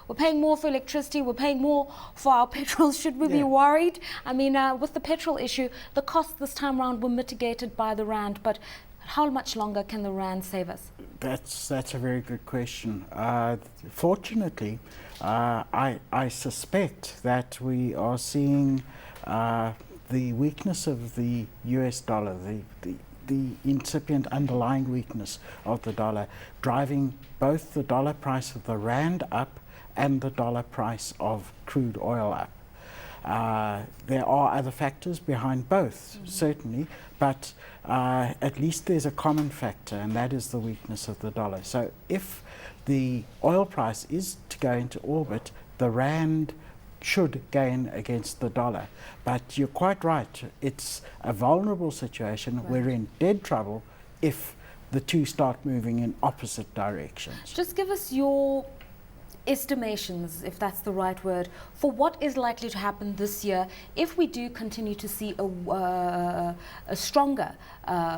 We're paying more for electricity, we're paying more for our petrol. Should we be worried? I mean, with the petrol issue, the costs this time around were mitigated by the rand, but how much longer can the rand save us? That's a very good question. Fortunately, I suspect that we are seeing the weakness of the US dollar, the incipient underlying weakness of the dollar, driving both the dollar price of the rand up and the dollar price of crude oil up. There are other factors behind both, certainly, but at least there's a common factor, and that is the weakness of the dollar. So if the oil price is to go into orbit, the rand should gain against the dollar. But you're quite right, it's a vulnerable situation. Right. We're in dead trouble if the two start moving in opposite directions. Just give us your estimations, if that's the right word, for what is likely to happen this year if we do continue to see a stronger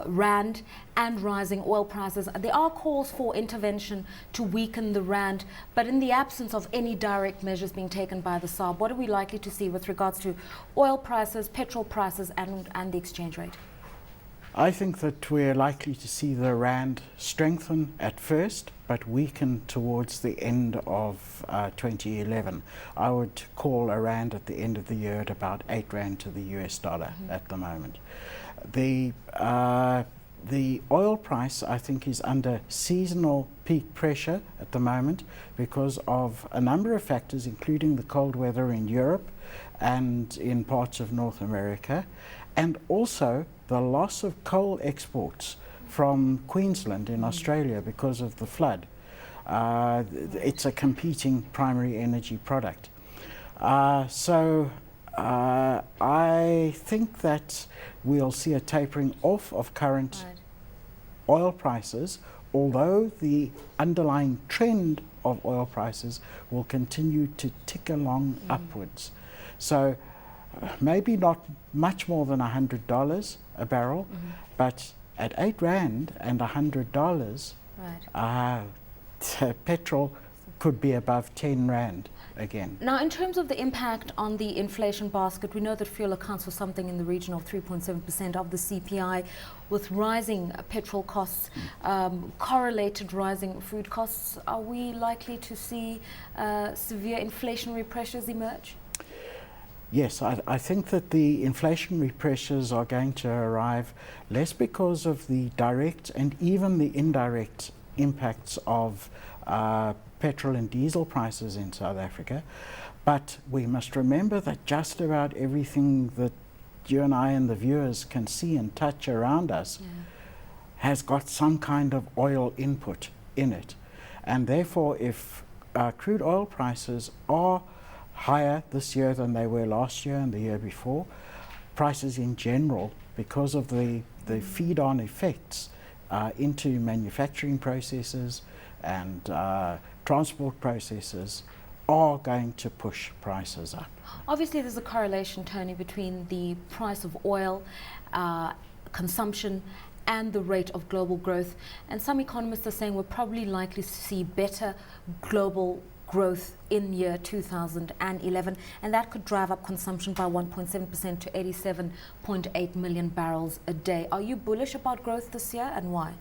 rand and rising oil prices. There are calls for intervention to weaken the rand, but in the absence of any direct measures being taken by the SARB, what are we likely to see with regards to oil prices, petrol prices, and the exchange rate? I think that we're likely to see the rand strengthen at first, but weaken towards the end of 2011. I would call a rand at the end of the year at about 8 rand to the US dollar at the moment. The oil price, I think, is under seasonal peak pressure at the moment because of a number of factors, including the cold weather in Europe and in parts of North America, and also the loss of coal exports from Queensland in Australia because of the flood. It's a competing primary energy product. So I think that we'll see a tapering off of current oil prices, although the underlying trend of oil prices will continue to tick along upwards. So maybe not much more than $100 a barrel, but at 8 rand and $100, petrol could be above 10 rand again. Now, in terms of the impact on the inflation basket, we know that fuel accounts for something in the region of 3.7% of the CPI, with rising petrol costs, correlated rising food costs. Are we likely to see severe inflationary pressures emerge? Yes, I think that the inflationary pressures are going to arrive less because of the direct and even the indirect impacts of petrol and diesel prices in South Africa. But we must remember that just about everything that you and I and the viewers can see and touch around us has got some kind of oil input in it. And therefore, if crude oil prices are higher this year than they were last year and the year before, prices in general, because of the feed-on effects into manufacturing processes and transport processes, are going to push prices up. Obviously, there's a correlation, Tony, between the price of oil, consumption, and the rate of global growth. And some economists are saying we're probably likely to see better global growth in year 2011, and that could drive up consumption by 1.7% to 87.8 million barrels a day. Are you bullish about growth this year, and why?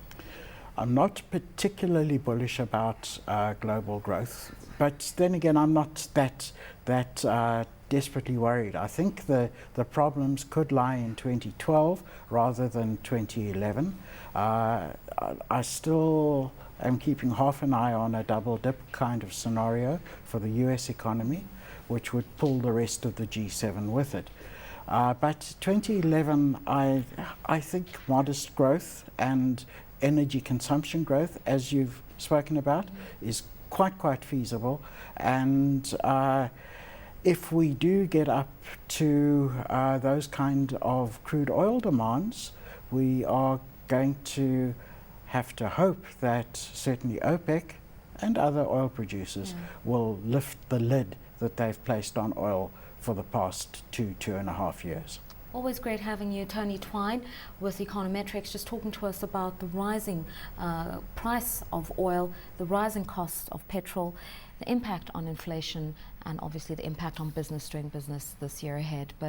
I'm not particularly bullish about global growth, but then again, I'm not that desperately worried. I think the problems could lie in 2012 rather than 2011. I still am keeping half an eye on a double dip kind of scenario for the US economy, which would pull the rest of the G7 with it. But 2011, I think modest growth and energy consumption growth, as you've spoken about, is quite feasible. And if we do get up to those kind of crude oil demands, we are going to have to hope that certainly OPEC and other oil producers will lift the lid that they've placed on oil for the past 2.5 years. Always great having you, Tony Twine, with Econometrix, just talking to us about the rising price of oil, the rising cost of petrol, the impact on inflation, and obviously the impact on business doing business this year ahead. But